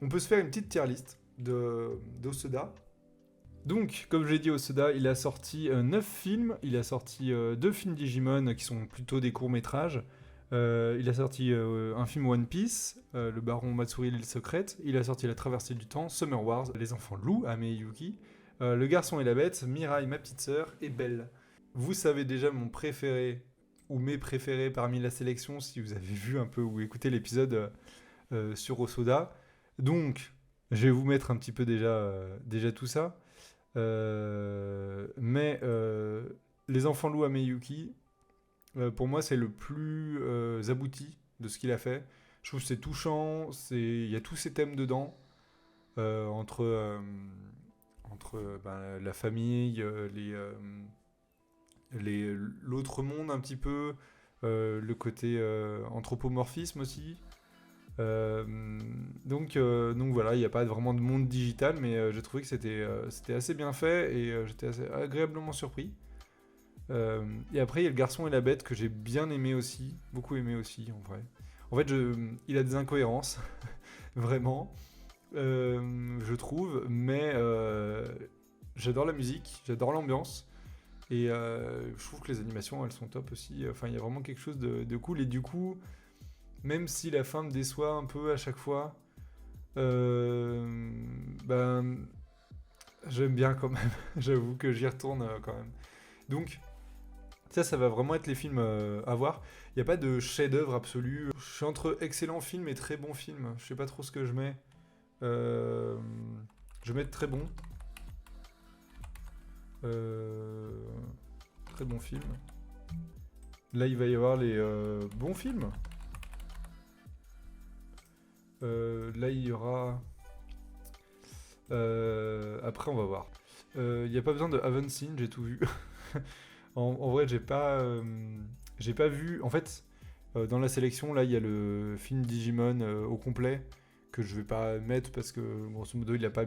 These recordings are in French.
on peut se faire une petite tier list d'Osoda. Donc, comme j'ai dit, Osoda, il a sorti 9 films, il a sorti 2 films Digimon qui sont plutôt des courts-métrages. Il a sorti un film One Piece, Le Baron Matsuri et l'île secrète. Il a sorti La Traversée du Temps, Summer Wars, Les Enfants Loups, Ame et Yuki, Le Garçon et la Bête, Mirai, ma petite sœur et Belle. Vous savez déjà mon préféré ou mes préférés parmi la sélection si vous avez vu un peu ou écouté l'épisode sur Osoda. Donc, je vais vous mettre un petit peu déjà tout ça. Mais Les Enfants Loups Ameyuki, pour moi, c'est le plus abouti de ce qu'il a fait. Je trouve que c'est touchant, il y a tous ces thèmes dedans, entre la famille, l'autre monde un petit peu, le côté anthropomorphisme aussi. Donc voilà, il n'y a pas vraiment de monde digital, mais j'ai trouvé que c'était assez bien fait et j'étais assez agréablement surpris. Et après, il y a Le Garçon et la Bête que j'ai bien aimé aussi, beaucoup aimé aussi en vrai. En fait, il a des incohérences, vraiment, je trouve, mais j'adore la musique, j'adore l'ambiance. Et je trouve que les animations, elles sont top aussi. Enfin, il y a vraiment quelque chose de cool. Et du coup, même si la fin me déçoit un peu à chaque fois, ben, j'aime bien quand même. J'avoue que j'y retourne quand même. Donc, ça va vraiment être les films à voir. Il n'y a pas de chef-d'œuvre absolu. Je suis entre excellent film et très bon film. Je sais pas trop ce que je mets. Euh, je vais mettre très bon. Euh, Très bon film. Là, il va y avoir les bons films. Là, il y aura. Après, on va voir. Il n'y a pas besoin de Haven't Seen, j'ai tout vu. En vrai, j'ai pas vu. En fait, dans la sélection, là, il y a le film Digimon au complet que je vais pas mettre parce que, grosso modo, il a pas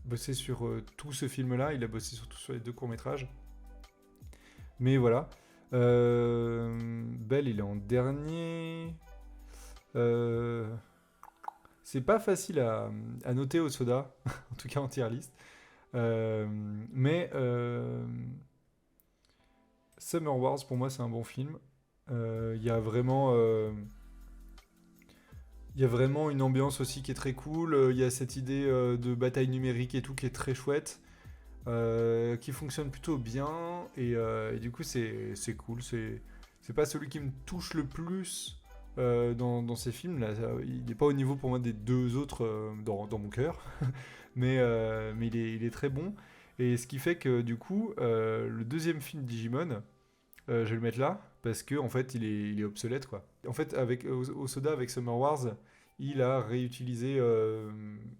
bossé sur tout ce film-là. Il a bossé surtout sur les 2 courts-métrages. Mais voilà. Belle, il est en dernier. Euh, C'est pas facile à noter au soda, en tout cas en tier list. Mais Summer Wars, pour moi, c'est un bon film. Il y a vraiment une ambiance aussi qui est très cool. Il y a cette idée de bataille numérique et tout qui est très chouette, qui fonctionne plutôt bien. Et du coup, c'est cool. C'est pas celui qui me touche le plus dans ces films. Là, il n'est pas au niveau pour moi des 2 autres dans mon cœur. Mais il est très bon. Et ce qui fait que du coup, le deuxième film Digimon, je vais le mettre là parce que en fait il est obsolète quoi. En fait avec Osoda avec Summer Wars, il a réutilisé,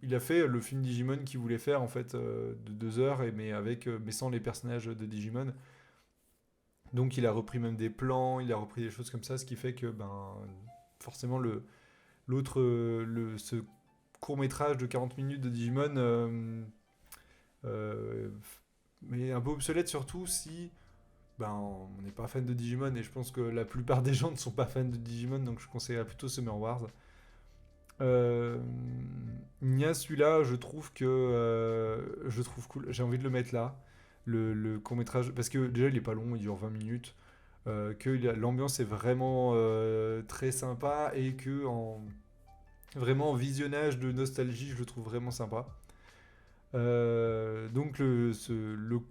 il a fait le film Digimon qu'il voulait faire en fait de 2 heures mais sans les personnages de Digimon. Donc il a repris même des plans, il a repris des choses comme ça, ce qui fait que ben forcément ce court métrage de 40 minutes de Digimon euh, mais un peu obsolète surtout si ben, on n'est pas fan de Digimon et je pense que la plupart des gens ne sont pas fans de Digimon, donc je conseillerais plutôt Summer Wars. Euh, Nia, celui-là, je trouve cool. J'ai envie de le mettre là, le court métrage, parce que déjà il est pas long, il dure 20 minutes, que l'ambiance est vraiment très sympa et que vraiment en visionnage de nostalgie, je le trouve vraiment sympa. Donc le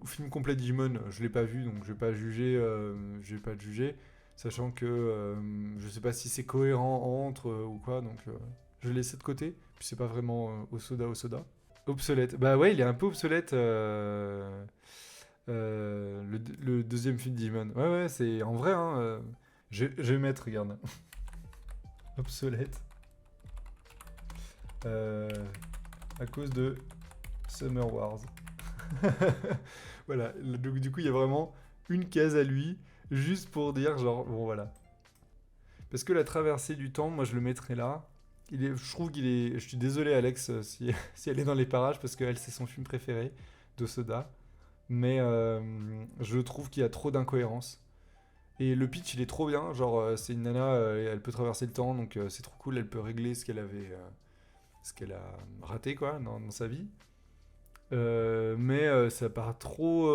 film complet Digimon, je l'ai pas vu, donc je vais pas le juger, sachant que je sais pas si c'est cohérent entre ou quoi, donc je vais laisser de côté. Puis c'est pas vraiment Osoda. Obsolète. Bah ouais, il est un peu obsolète. Le deuxième film Digimon. Ouais ouais, c'est en vrai. Hein, je vais mettre, regarde, obsolète euh, à cause de Summer Wars. Voilà, donc du coup, il y a vraiment une case à lui, juste pour dire, genre, bon voilà. Parce que la traversée du temps, moi je le mettrais là. Je trouve qu'il est. Je suis désolé, Alex, si, si elle est dans les parages, parce qu'elle, c'est son film préféré de Soda. Mais je trouve qu'il y a trop d'incohérences. Et le pitch, il est trop bien. Genre, c'est une nana, elle peut traverser le temps, donc c'est trop cool. Elle peut régler ce qu'elle a raté quoi dans sa vie. Mais ça part trop.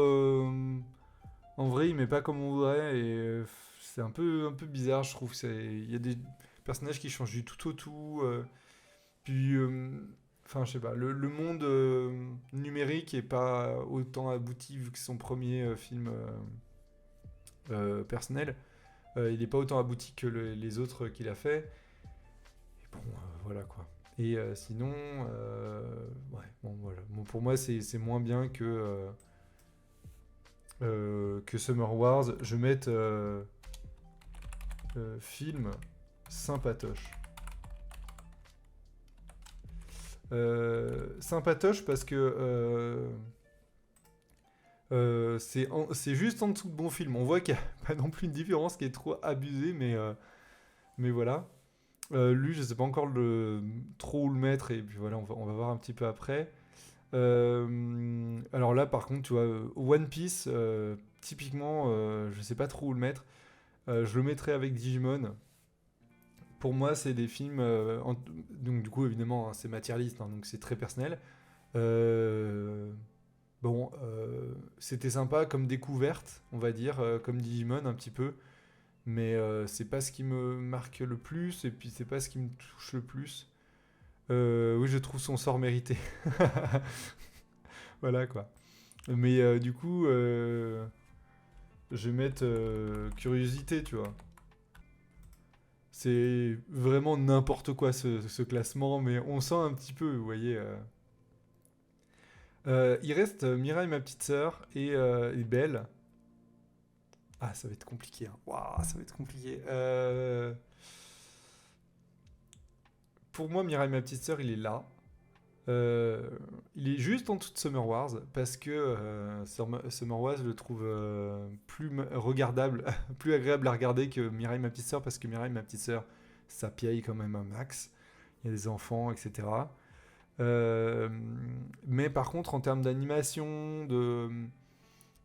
En vrai, il met pas comme on voudrait et c'est un peu bizarre, je trouve. Il y a des personnages qui changent du tout au tout. Puis, enfin, je sais pas, le monde numérique est pas autant abouti vu que c'est son premier film personnel. Il est pas autant abouti que les autres qu'il a fait. Et bon, voilà quoi. Et sinon, ouais, bon voilà. Bon, pour moi, c'est moins bien que Summer Wars. Je vais mettre film sympatoche. Sympatoche parce que c'est juste en dessous de bon film. On voit qu'il n'y a pas non plus une différence qui est trop abusée, mais voilà. Lui, je sais pas encore trop où le mettre, et puis voilà, on va voir un petit peu après. Alors là, par contre, tu vois, One Piece, typiquement, je sais pas trop où le mettre. Je le mettrais avec Digimon. Pour moi, c'est des films. Donc, du coup, évidemment, hein, c'est ma tier list, hein, donc c'est très personnel. Euh, bon, c'était sympa comme découverte, on va dire, comme Digimon un petit peu. Mais c'est pas ce qui me marque le plus, et puis c'est pas ce qui me touche le plus. Oui, je trouve son sort mérité. Voilà quoi. Mais du coup, je vais mettre curiosité, tu vois. C'est vraiment n'importe quoi ce classement, mais on sent un petit peu, vous voyez. Il reste Mireille, ma petite sœur, et Belle. Ah, ça va être compliqué, hein. Waouh, ça va être compliqué. Pour moi, Mireille, ma petite sœur, il est là. Euh, il est juste en dessous de Summer Wars parce que Summer Wars, je le trouve plus regardable, plus agréable à regarder que Mireille, ma petite sœur, parce que Mireille, ma petite sœur, ça piaille quand même un max. Il y a des enfants, etc. Euh, mais par contre, en termes d'animation,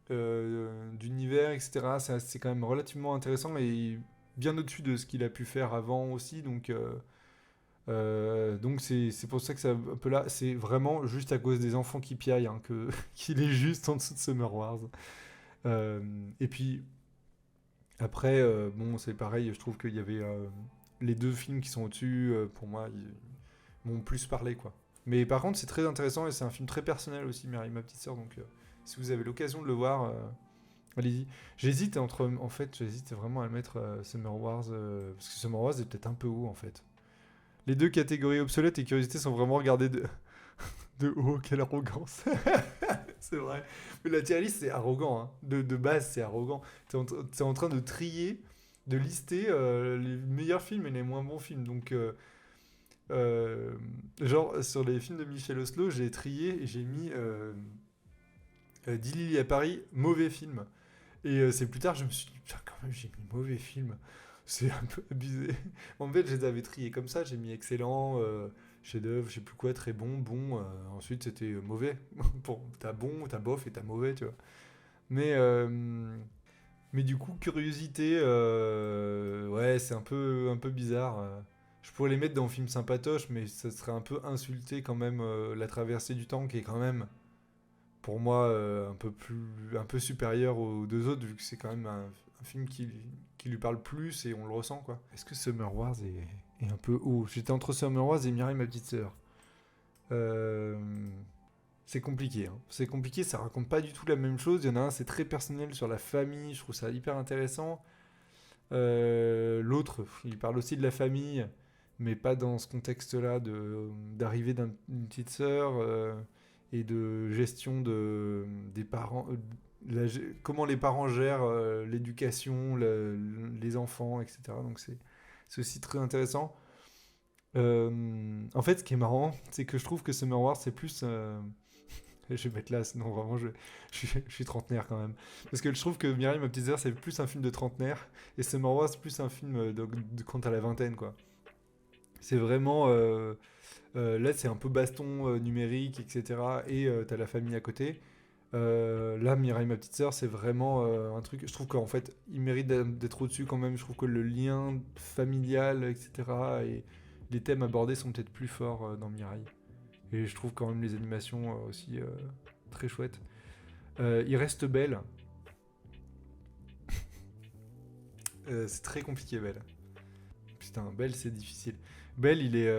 d'univers, etc., c'est quand même relativement intéressant et bien au-dessus de ce qu'il a pu faire avant aussi. Donc c'est pour ça que c'est un peu là. C'est vraiment juste à cause des enfants qui piaillent hein, qu'il est juste en dessous de Summer Wars. Et puis après, bon, c'est pareil, je trouve qu'il y avait les deux films qui sont au-dessus, pour moi, ils m'ont plus parlé, quoi. Mais par contre, c'est très intéressant et c'est un film très personnel aussi, Mary, ma petite sœur. Donc si vous avez l'occasion de le voir, allez-y. J'hésite vraiment à le mettre Summer Wars, parce que Summer Wars est peut-être un peu haut, en fait. Les deux catégories obsolètes et curiosité sont vraiment regardées de haut. Quelle arrogance. C'est vrai. Mais la tier list, c'est arrogant. Hein. De base, c'est arrogant. T'es en train de trier, de lister les meilleurs films et les moins bons films. Donc, genre, sur les films de Michel Oslo, j'ai trié et j'ai mis 10 Lily à Paris, mauvais film. Et c'est plus tard, je me suis dit, putain, quand même, j'ai mis mauvais film. C'est un peu abusé. En fait, je les avais triés comme ça. J'ai mis excellent, chef-d'œuvre, je sais plus quoi, très bon, bon. Ensuite, c'était mauvais. Bon, t'as bon, t'as bof et t'as mauvais, tu vois. Mais, euh, mais du coup, curiosité, ouais, c'est un peu bizarre. Je pourrais les mettre dans un film sympatoche, mais ça serait un peu insulté quand même la traversée du temps qui est quand même pour moi un peu supérieur aux deux autres vu que c'est quand même un film qui lui parle plus et on le ressent quoi. Est-ce que Summer Wars est un peu haut? J'étais entre Summer Wars et Mireille ma petite sœur. Euh, c'est compliqué, hein. C'est compliqué, ça raconte pas du tout la même chose. Il y en a un, c'est très personnel sur la famille, je trouve ça hyper intéressant. L'autre, il parle aussi de la famille, mais pas dans ce contexte-là d'arrivée d'une petite sœur et de gestion des parents, comment les parents gèrent l'éducation, les enfants, etc. Donc c'est aussi très intéressant. En fait, ce qui est marrant, c'est que je trouve que Summer Wars, c'est plus... je vais mettre là, sinon vraiment, je suis trentenaire quand même. Parce que je trouve que Mireille, ma petite sœur, c'est plus un film de trentenaire, et Summer Wars, c'est plus un film de quand t'as la vingtaine, quoi. C'est vraiment... là, c'est un peu baston numérique, etc. Et t'as la famille à côté. Là, Mireille, ma petite sœur, c'est vraiment un truc. Je trouve qu'en fait, il mérite d'être au-dessus quand même. Je trouve que le lien familial, etc., les thèmes abordés sont peut-être plus forts dans Mirai. Et je trouve quand même les animations aussi très chouettes. Il reste Belle. C'est très compliqué, Belle. Putain, Belle, c'est difficile. Belle, il est,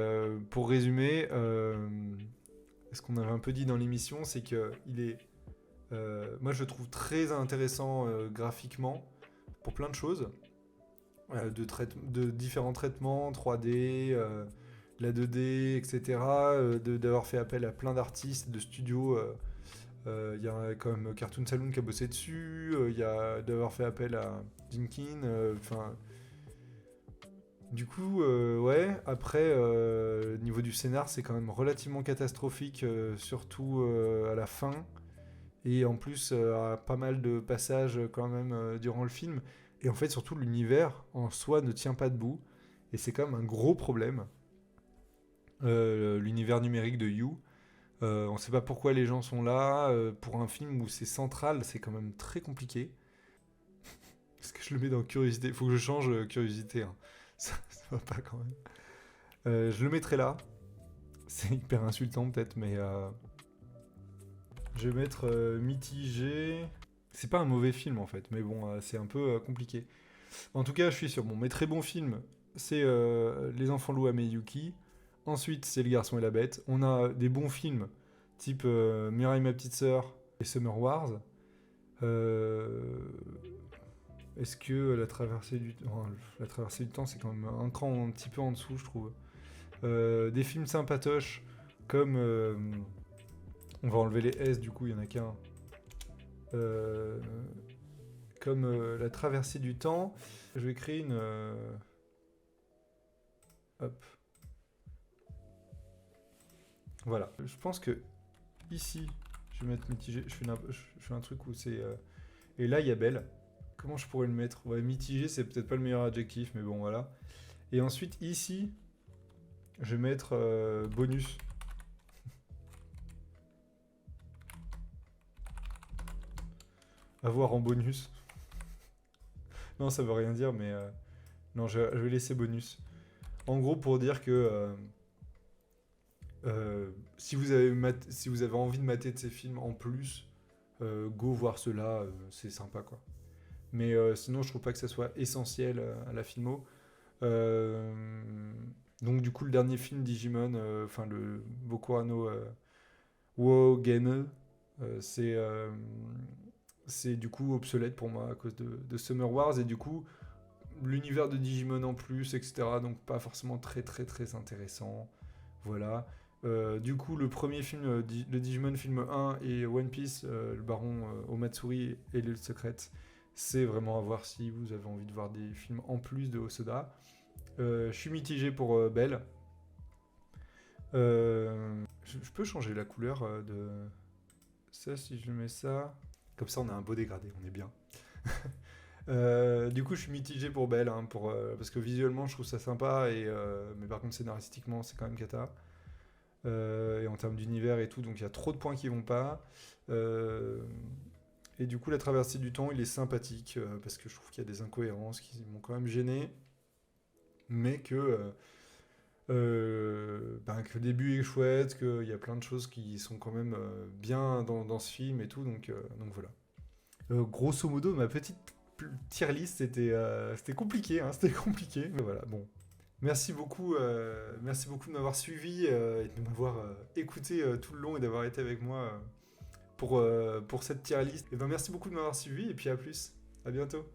pour résumer, ce qu'on avait un peu dit dans l'émission, c'est que il est, moi je le trouve très intéressant graphiquement pour plein de choses, de différents traitements, 3D, la 2D, etc. D'avoir fait appel à plein d'artistes, de studios. Il y a quand même Cartoon Saloon qui a bossé dessus. Il y a d'avoir fait appel à Jinkin. Enfin. Du coup, ouais, après, niveau du scénar, c'est quand même relativement catastrophique, surtout à la fin. Et en plus, à pas mal de passages quand même durant le film. Et en fait, surtout, l'univers en soi ne tient pas debout. Et c'est quand même un gros problème. L'univers numérique de You. On ne sait pas pourquoi les gens sont là. Pour un film où c'est central, c'est quand même très compliqué. Est-ce que je le mets dans curiosité? Faut que je change curiosité, hein. Ça va pas quand même. Je le mettrai là. C'est hyper insultant peut-être, mais je vais mettre mitigé. C'est pas un mauvais film en fait, mais bon, c'est un peu compliqué. En tout cas, je suis sur bon, mes très bons films, c'est Les Enfants Loups à Miyuki. Ensuite, c'est Le Garçon et la Bête. On a des bons films, type Mirai ma petite sœur et Summer Wars. Est-ce que la traversée du temps, c'est quand même un cran un petit peu en dessous, je trouve. Des films sympatoches, comme... on va enlever les S, du coup, il n'y en a qu'un. Comme La traversée du temps. Je vais créer une... Hop. Voilà. Je pense que ici, je vais mettre mitigé. Je fais un truc où c'est... Et là, il y a Belle. Comment je pourrais le mettre? Ouais, mitigé, c'est peut-être pas le meilleur adjectif, mais bon, voilà. Et ensuite, ici, je vais mettre bonus. Avoir en bonus. Non, ça veut rien dire, mais... non, je vais laisser bonus. En gros, pour dire que... si vous avez envie de mater de ces films en plus, go voir ceux-là, c'est sympa, quoi. Mais sinon, je trouve pas que ça soit essentiel à la filmo. Euh, donc du coup, le dernier film Digimon, enfin le Bokurano Wo Game, c'est du coup obsolète pour moi à cause de Summer Wars et du coup l'univers de Digimon en plus, etc. Donc pas forcément très très très intéressant. Voilà. Du coup, le premier film, le Digimon film 1 et One Piece, le baron Omatsuri et l'île secrète, c'est vraiment à voir si vous avez envie de voir des films en plus de Hosoda. Je suis mitigé pour Belle. Je peux changer la couleur de ça si je mets ça. Comme ça, on a un beau dégradé, on est bien. Du coup, je suis mitigé pour Belle, hein, parce que visuellement, je trouve ça sympa, mais par contre, scénaristiquement, c'est quand même cata. Et en termes d'univers et tout, donc il y a trop de points qui vont pas. Et du coup, la traversée du temps, il est sympathique, parce que je trouve qu'il y a des incohérences qui m'ont quand même gêné, mais que le début est chouette, qu'il y a plein de choses qui sont quand même bien dans ce film et tout, donc voilà. Grosso modo, ma petite tier list, c'était compliqué, hein, c'était compliqué, mais voilà, bon. Merci beaucoup de m'avoir suivi et de m'avoir écouté tout le long et d'avoir été avec moi pour cette tier list. Et ben merci beaucoup de m'avoir suivi et puis à plus, à bientôt.